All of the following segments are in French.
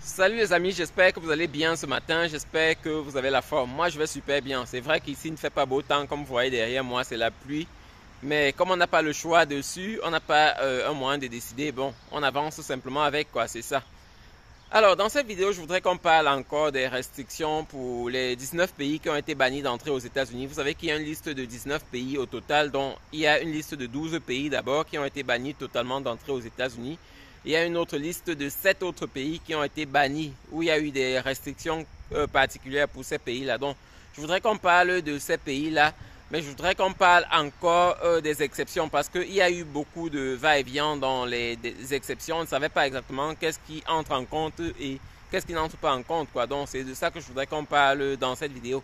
Salut les amis, j'espère que vous allez bien ce matin, j'espère que vous avez la forme. Moi je vais super bien, c'est vrai qu'ici il ne fait pas beau temps comme vous voyez derrière moi, c'est la pluie. Mais comme on n'a pas le choix dessus, on n'a pas un moyen de décider, bon, on avance simplement avec quoi, c'est ça. Alors dans cette vidéo, je voudrais qu'on parle encore des restrictions pour les 19 pays qui ont été bannis d'entrer aux États-Unis. Vous savez qu'il y a une liste de 19 pays au total, dont il y a une liste de 12 pays d'abord qui ont été bannis totalement d'entrer aux États-Unis. Il y a une autre liste de 7 autres pays qui ont été bannis, où il y a eu des restrictions particulières pour ces pays-là. Donc, je voudrais qu'on parle de ces pays-là, mais je voudrais qu'on parle encore des exceptions, parce qu'il y a eu beaucoup de va-et-vient dans les exceptions. On ne savait pas exactement qu'est-ce qui entre en compte et qu'est-ce qui n'entre pas en compte, quoi. Donc, c'est de ça que je voudrais qu'on parle dans cette vidéo.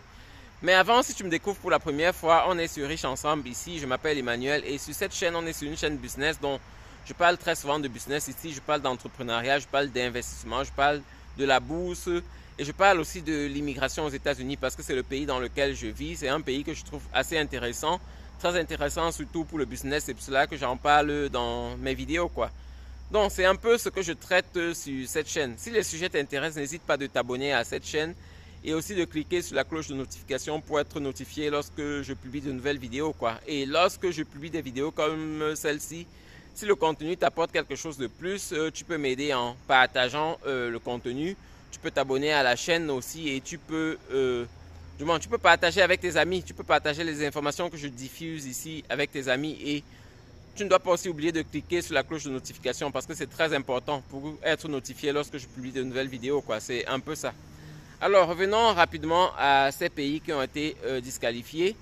Mais avant, si tu me découvres pour la première fois, on est sur Riche Ensemble ici. Je m'appelle Emmanuel et sur cette chaîne, on est sur une chaîne business dont je parle très souvent de business ici, je parle d'entrepreneuriat, je parle d'investissement, je parle de la bourse et je parle aussi de l'immigration aux États-Unis parce que c'est le pays dans lequel je vis. C'est un pays que je trouve assez intéressant, très intéressant surtout pour le business. C'est pour cela que j'en parle dans mes vidéos, quoi. Donc c'est un peu ce que je traite sur cette chaîne. Si les sujets t'intéressent, n'hésite pas de t'abonner à cette chaîne et aussi de cliquer sur la cloche de notification pour être notifié lorsque je publie de nouvelles vidéos, quoi. Et lorsque je publie des vidéos comme celle-ci, si le contenu t'apporte quelque chose de plus, tu peux m'aider en partageant le contenu. Tu peux t'abonner à la chaîne aussi et tu peux partager avec tes amis. Tu peux partager les informations que je diffuse ici avec tes amis. Et tu ne dois pas aussi oublier de cliquer sur la cloche de notification parce que c'est très important pour être notifié lorsque je publie de nouvelles vidéos, quoi. C'est un peu ça. Alors, revenons rapidement à ces pays qui ont été disqualifiés.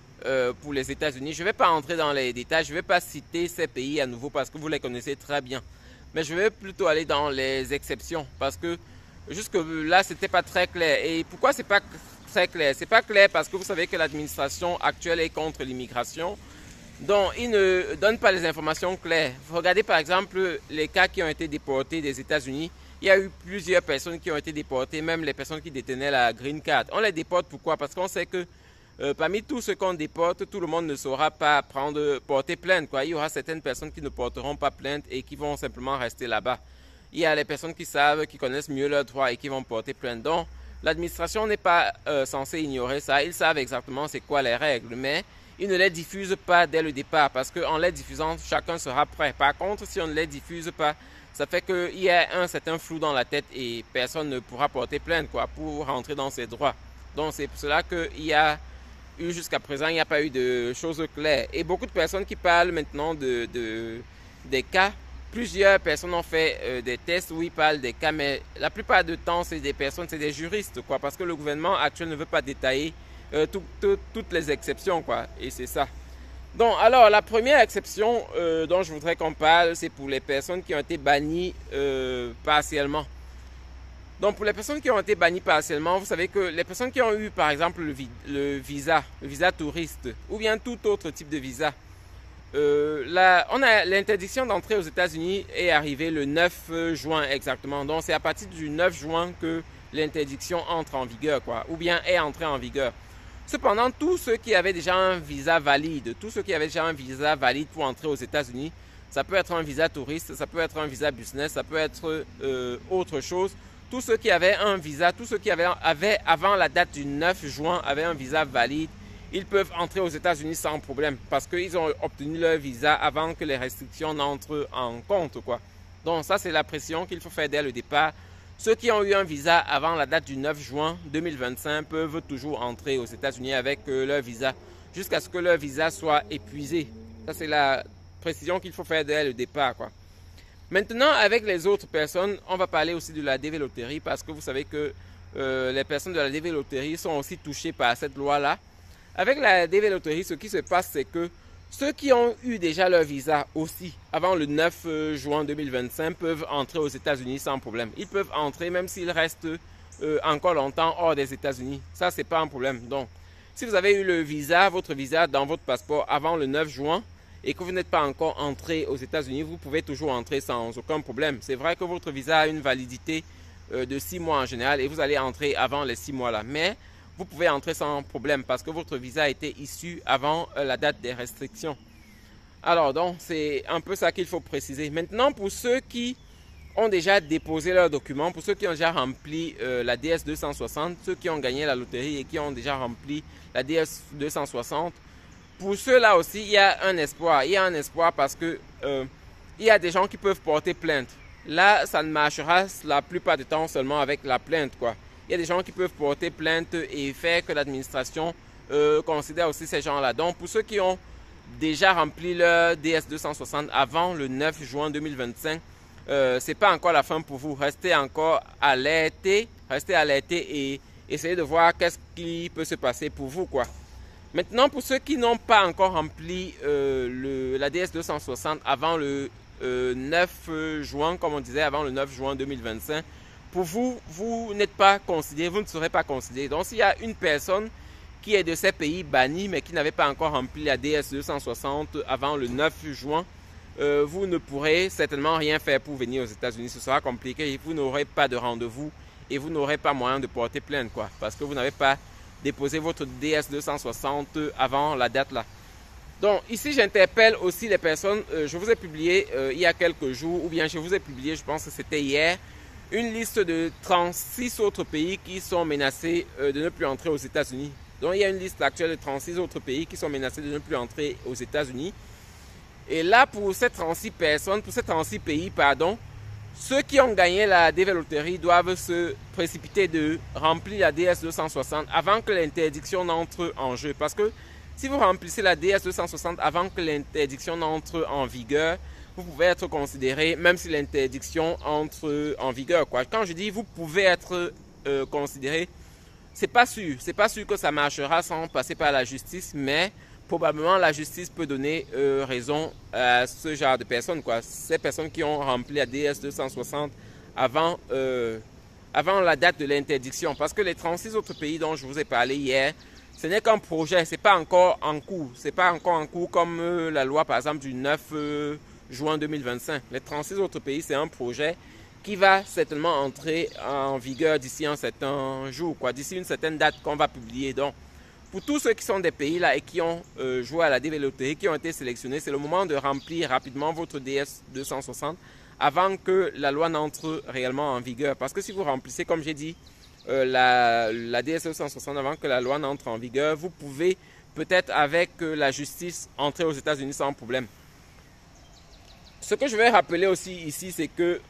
Pour les États-Unis. Je ne vais pas entrer dans les détails, je ne vais pas citer ces pays à nouveau parce que vous les connaissez très bien. Mais je vais plutôt aller dans les exceptions parce que jusque là, ce n'était pas très clair. Et pourquoi ce n'est pas très clair? Ce n'est pas clair parce que vous savez que l'administration actuelle est contre l'immigration. Donc, il ne donne pas les informations claires. Regardez par exemple les cas qui ont été déportés des États-Unis. Il y a eu plusieurs personnes qui ont été déportées, même les personnes qui détenaient la green card. On les déporte pourquoi? Parce qu'on sait que parmi tous ceux qu'on déporte, tout le monde ne saura pas porter plainte, quoi. Il y aura certaines personnes qui ne porteront pas plainte et qui vont simplement rester là-bas. Il y a les personnes qui savent, qui connaissent mieux leurs droits et qui vont porter plainte. Donc, l'administration n'est pas censée ignorer ça. Ils savent exactement c'est quoi les règles, mais ils ne les diffusent pas dès le départ parce qu'en les diffusant, chacun sera prêt. Par contre, si on ne les diffuse pas, ça fait qu'il y a un certain flou dans la tête et personne ne pourra porter plainte, quoi, pour rentrer dans ses droits. Donc, c'est pour cela qu'il y a jusqu'à présent, il n'y a pas eu de choses claires. Et beaucoup de personnes qui parlent maintenant des cas, plusieurs personnes ont fait des tests où ils parlent des cas, mais la plupart du temps, c'est des personnes, c'est des juristes, quoi, parce que le gouvernement actuel ne veut pas détailler toutes les exceptions, quoi, et c'est ça. Donc, alors, la première exception dont je voudrais qu'on parle, c'est pour les personnes qui ont été bannies partiellement. Donc, pour les personnes qui ont été bannies partiellement, vous savez que les personnes qui ont eu, par exemple, le visa touriste, ou bien tout autre type de visa, l'interdiction d'entrer aux États-Unis est arrivée le 9 juin exactement. Donc, c'est à partir du 9 juin que l'interdiction entre en vigueur, quoi, ou bien est entrée en vigueur. Cependant, tous ceux qui avaient déjà un visa valide, pour entrer aux États-Unis, ça peut être un visa touriste, ça peut être un visa business, ça peut être autre chose. Tous ceux qui avaient un visa, tous ceux qui avaient avant la date du 9 juin, avaient un visa valide, ils peuvent entrer aux États-Unis sans problème parce qu'ils ont obtenu leur visa avant que les restrictions n'entrent en compte, quoi. Donc ça, c'est la pression qu'il faut faire dès le départ. Ceux qui ont eu un visa avant la date du 9 juin 2025 peuvent toujours entrer aux États-Unis avec leur visa jusqu'à ce que leur visa soit épuisé. Ça, c'est la précision qu'il faut faire dès le départ, quoi. Maintenant, avec les autres personnes, on va parler aussi de la DV-Loterie parce que vous savez que les personnes de la DV-Loterie sont aussi touchées par cette loi-là. Avec la DV-Loterie, ce qui se passe, c'est que ceux qui ont eu déjà leur visa aussi avant le 9 juin 2025 peuvent entrer aux États-Unis sans problème. Ils peuvent entrer même s'ils restent encore longtemps hors des États-Unis. Ça, c'est pas un problème. Donc, si vous avez eu le visa, votre visa dans votre passeport avant le 9 juin, et que vous n'êtes pas encore entré aux États-Unis, vous pouvez toujours entrer sans aucun problème. C'est vrai que votre visa a une validité de 6 mois en général et vous allez entrer avant les 6 mois-là. Mais vous pouvez entrer sans problème parce que votre visa a été issu avant la date des restrictions. Alors donc, c'est un peu ça qu'il faut préciser. Maintenant, pour ceux qui ont déjà déposé leurs documents. Pour ceux qui ont déjà rempli la DS 260, ceux qui ont gagné la loterie et qui ont déjà rempli la DS 260, pour ceux-là aussi, il y a un espoir. Il y a un espoir parce que il y a des gens qui peuvent porter plainte. Là, ça ne marchera la plupart du temps seulement avec la plainte, quoi. Il y a des gens qui peuvent porter plainte et faire que l'administration considère aussi ces gens-là. Donc, pour ceux qui ont déjà rempli leur DS 260 avant le 9 juin 2025, c'est pas encore la fin pour vous. Restez encore alertés, et essayez de voir qu'est-ce qui peut se passer pour vous, quoi. Maintenant, pour ceux qui n'ont pas encore rempli la DS 260 avant le 9 juin, comme on disait, avant le 9 juin 2025, pour vous, vous n'êtes pas considéré, vous ne serez pas considéré. Donc, s'il y a une personne qui est de ces pays bannis, mais qui n'avait pas encore rempli la DS 260 avant le 9 juin, vous ne pourrez certainement rien faire pour venir aux États-Unis. Ce sera compliqué, vous n'aurez pas de rendez-vous et vous n'aurez pas moyen de porter plainte, quoi, parce que vous n'avez pas déposé votre DS 260 avant la date là. Donc ici j'interpelle aussi les personnes, je vous ai publié il y a quelques jours, ou bien je vous ai publié, je pense que c'était hier, une liste de 36 autres pays qui sont menacés de ne plus entrer aux États-Unis. Donc il y a une liste actuelle de 36 autres pays qui sont menacés de ne plus entrer aux États-Unis. Et là, pour ces 36 personnes, pour ces 36 pays, pardon, ceux qui ont gagné la DV Loterie doivent se précipiter de remplir la DS 260 avant que l'interdiction n'entre en jeu. Parce que si vous remplissez la DS 260 avant que l'interdiction n'entre en vigueur, vous pouvez être considéré, même si l'interdiction entre en vigueur, quoi. Quand je dis vous pouvez être considéré, c'est pas sûr que ça marchera sans passer par la justice, mais probablement la justice peut donner raison à ce genre de personnes, quoi. Ces personnes qui ont rempli la DS 260 avant la date de l'interdiction. Parce que les 36 autres pays dont je vous ai parlé hier, ce n'est qu'un projet, c'est pas encore en cours. C'est pas encore en cours comme la loi, par exemple, du 9 juin 2025. Les 36 autres pays, c'est un projet qui va certainement entrer en vigueur d'ici un certain jour, quoi, d'ici une certaine date qu'on va publier. Donc, pour tous ceux qui sont des pays là et qui ont joué à la DV Loterie, qui ont été sélectionnés, c'est le moment de remplir rapidement votre DS 260 avant que la loi n'entre réellement en vigueur. Parce que si vous remplissez, comme j'ai dit, la DS 260 avant que la loi n'entre en vigueur, vous pouvez peut-être avec la justice entrer aux États-Unis sans problème. Ce que je vais rappeler aussi ici, c'est que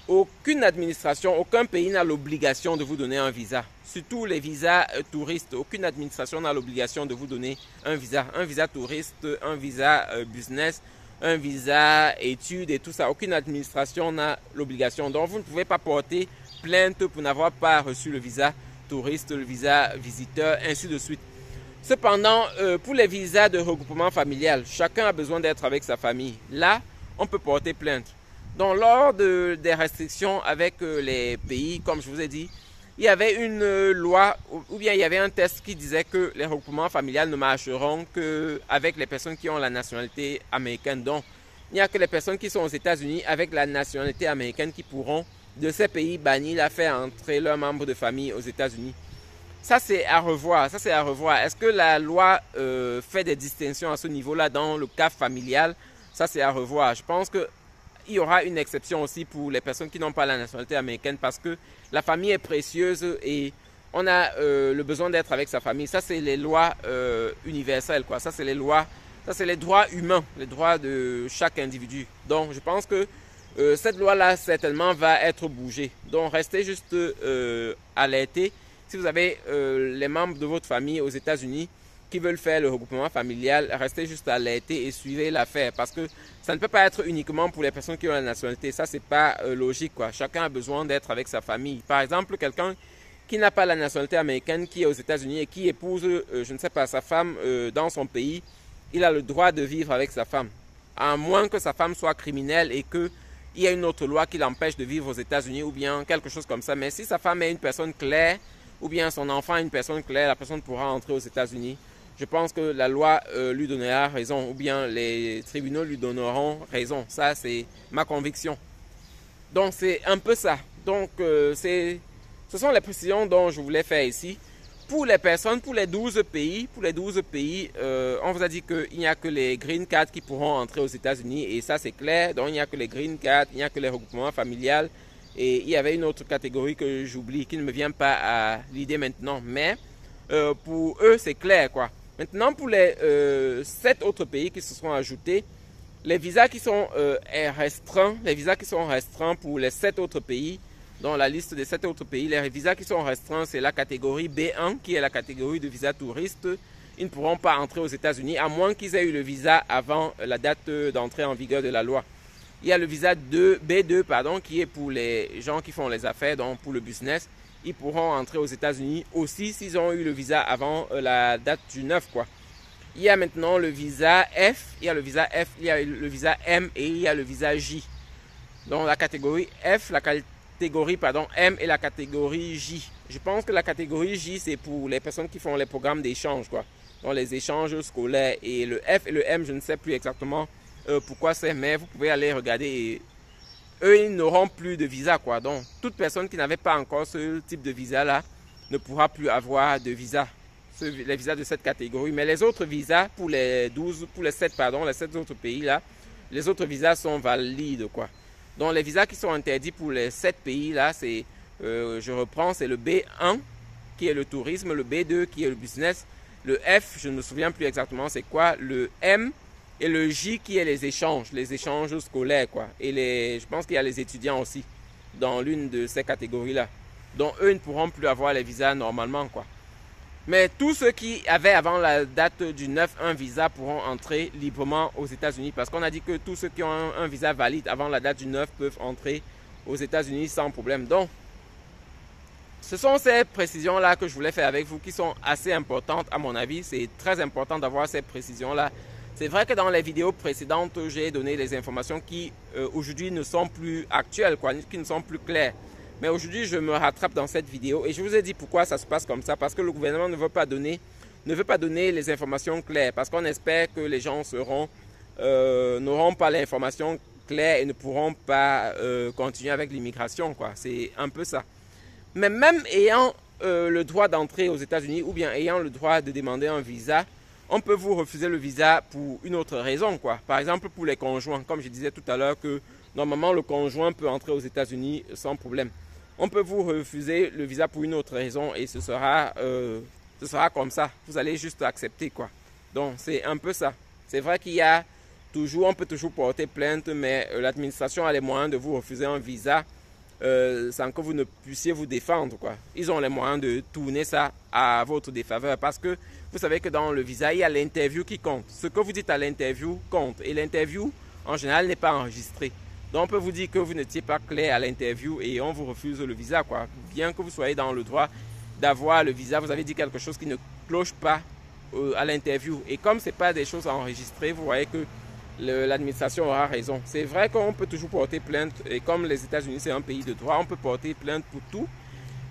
aucune administration, aucun pays n'a l'obligation de vous donner un visa. Surtout les visas touristes. Aucune administration n'a l'obligation de vous donner un visa. Un visa touriste, un visa business, un visa études et tout ça. Aucune administration n'a l'obligation. Donc vous ne pouvez pas porter plainte pour n'avoir pas reçu le visa touriste, le visa visiteur, ainsi de suite. Cependant, pour les visas de regroupement familial, chacun a besoin d'être avec sa famille. Là, on peut porter plainte. Donc, lors des restrictions avec les pays, comme je vous ai dit, il y avait une loi, ou bien il y avait un test qui disait que les regroupements familiales ne marcheront qu'avec les personnes qui ont la nationalité américaine. Donc, il n'y a que les personnes qui sont aux États-Unis avec la nationalité américaine qui pourront, de ces pays bannis, la faire entrer leurs membres de famille aux États-Unis. Ça, c'est à revoir. Est-ce que la loi fait des distinctions à ce niveau-là dans le cas familial? Ça, c'est à revoir. Je pense que il y aura une exception aussi pour les personnes qui n'ont pas la nationalité américaine parce que la famille est précieuse et on a le besoin d'être avec sa famille. Ça, c'est les lois universelles, quoi. Ça, c'est les lois, ça, c'est les droits humains, les droits de chaque individu. Donc, je pense que cette loi-là, certainement, va être bougée. Donc, restez juste alertés. Si vous avez les membres de votre famille aux États-Unis qui veulent faire le regroupement familial, restez juste alertés et suivez l'affaire parce que ça ne peut pas être uniquement pour les personnes qui ont la nationalité. Ça, c'est pas logique, quoi. Chacun a besoin d'être avec sa famille. Par exemple, quelqu'un qui n'a pas la nationalité américaine, qui est aux États-Unis et qui épouse, je ne sais pas, sa femme dans son pays, il a le droit de vivre avec sa femme. À moins que sa femme soit criminelle et qu'il y a une autre loi qui l'empêche de vivre aux États-Unis ou bien quelque chose comme ça. Mais si sa femme est une personne claire ou bien son enfant est une personne claire, la personne pourra entrer aux États-Unis. Je pense que la loi lui donnera raison ou bien les tribunaux lui donneront raison. Ça, c'est ma conviction. Donc, c'est un peu ça. Donc, ce sont les précisions dont je voulais faire ici. Pour les personnes, pour les 12 pays, on vous a dit qu'il n'y a que les green cards qui pourront entrer aux États-Unis et ça c'est clair. Donc il n'y a que les green cards, il n'y a que les regroupements familiales et il y avait une autre catégorie que j'oublie, qui ne me vient pas à l'idée maintenant. Mais pour eux c'est clair quoi. Maintenant pour les 7 autres pays qui se sont ajoutés, les visas qui sont restreints, pour les 7 autres pays. Dans la liste des 7 autres pays, les visas qui sont restreints, c'est la catégorie B1, qui est la catégorie de visa touriste. Ils ne pourront pas entrer aux États-Unis, à moins qu'ils aient eu le visa avant la date d'entrée en vigueur de la loi. Il y a le visa B2, qui est pour les gens qui font les affaires, donc pour le business. Ils pourront entrer aux États-Unis aussi s'ils ont eu le visa avant la date du 9, quoi. Il y a maintenant le visa F, il y a le visa M et il y a le visa J. Donc la catégorie F, M et la catégorie J. Je pense que la catégorie J, c'est pour les personnes qui font les programmes d'échange, quoi. Donc les échanges scolaires. Et le F et le M, je ne sais plus exactement pourquoi c'est, mais vous pouvez aller regarder. Et eux, ils n'auront plus de visa, quoi. Donc toute personne qui n'avait pas encore ce type de visa-là ne pourra plus avoir de visa. Les visas de cette catégorie. Mais les autres visas, pour les 7 autres pays-là, les autres visas sont valides, quoi. Donc les visas qui sont interdits pour les 7 pays là, c'est, je reprends, c'est le B1 qui est le tourisme, le B2 qui est le business, le F, je ne me souviens plus exactement c'est quoi, le M et le J qui est les échanges scolaires quoi. Et je pense qu'il y a les étudiants aussi dans l'une de ces catégories là. Donc eux ne pourront plus avoir les visas normalement quoi. Mais tous ceux qui avaient avant la date du 9 un visa pourront entrer librement aux États-Unis parce qu'on a dit que tous ceux qui ont un visa valide avant la date du 9 peuvent entrer aux États-Unis sans problème. Donc, ce sont ces précisions-là que je voulais faire avec vous qui sont assez importantes à mon avis. C'est très important d'avoir ces précisions-là. C'est vrai que dans les vidéos précédentes, j'ai donné des informations qui aujourd'hui ne sont plus actuelles, quoi, qui ne sont plus claires. Mais aujourd'hui, je me rattrape dans cette vidéo et je vous ai dit pourquoi ça se passe comme ça. Parce que le gouvernement ne veut pas donner les informations claires. Parce qu'on espère que les gens n'auront pas l'information claire et ne pourront pas continuer avec l'immigration, quoi. C'est un peu ça. Mais même ayant le droit d'entrer aux États-Unis ou bien ayant le droit de demander un visa, on peut vous refuser le visa pour une autre raison, quoi. Par exemple, pour les conjoints, comme je disais tout à l'heure que normalement le conjoint peut entrer aux États-Unis sans problème. On peut vous refuser le visa pour une autre raison et ce sera comme ça. Vous allez juste accepter quoi. Donc c'est un peu ça. C'est vrai on peut toujours porter plainte, mais l'administration a les moyens de vous refuser un visa sans que vous ne puissiez vous défendre quoi. Ils ont les moyens de tourner ça à votre défaveur parce que vous savez que dans le visa il y a l'interview qui compte. Ce que vous dites à l'interview compte et l'interview en général n'est pas enregistrée. Donc on peut vous dire que vous n'étiez pas clair à l'interview et on vous refuse le visa quoi. Bien que vous soyez dans le droit d'avoir le visa, vous avez dit quelque chose qui ne cloche pas à l'interview. Et comme ce n'est pas des choses enregistrées, vous voyez que l'administration aura raison. C'est vrai qu'on peut toujours porter plainte et comme les États-Unis c'est un pays de droit, on peut porter plainte pour tout.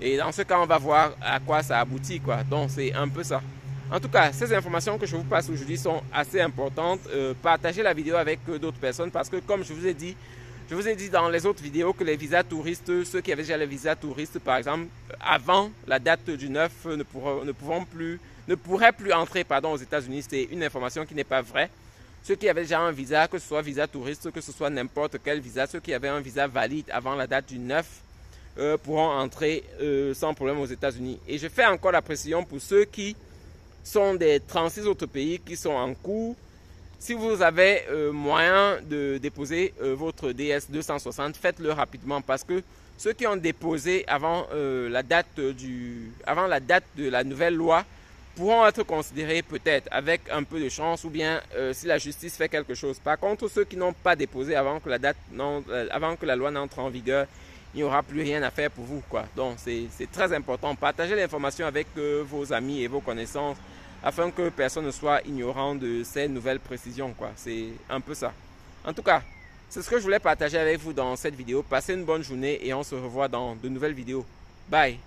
Et dans ce cas, on va voir à quoi ça aboutit quoi. Donc c'est un peu ça. En tout cas, ces informations que je vous passe aujourd'hui sont assez importantes. Partagez la vidéo avec d'autres personnes parce que comme je vous ai dit dans les autres vidéos que les visas touristes, ceux qui avaient déjà les visas touristes par exemple, avant la date du 9 ne pourraient plus entrer aux États-Unis. C'est une information qui n'est pas vraie. Ceux qui avaient déjà un visa, que ce soit visa touriste, que ce soit n'importe quel visa, ceux qui avaient un visa valide avant la date du 9 pourront entrer sans problème aux États-Unis. Et je fais encore la précision pour ceux qui sont des 36 autres pays qui sont en cours. Si vous avez moyen de déposer votre DS 260, faites-le rapidement parce que ceux qui ont déposé avant la date de la nouvelle loi pourront être considérés peut-être avec un peu de chance ou bien si la justice fait quelque chose. Par contre, ceux qui n'ont pas déposé avant que la loi n'entre en vigueur, il n'y aura plus rien à faire pour vous, quoi. Donc, c'est très important. Partagez l'information avec vos amis et vos connaissances afin que personne ne soit ignorant de ces nouvelles précisions, quoi. C'est un peu ça. En tout cas, c'est ce que je voulais partager avec vous dans cette vidéo. Passez une bonne journée et on se revoit dans de nouvelles vidéos. Bye!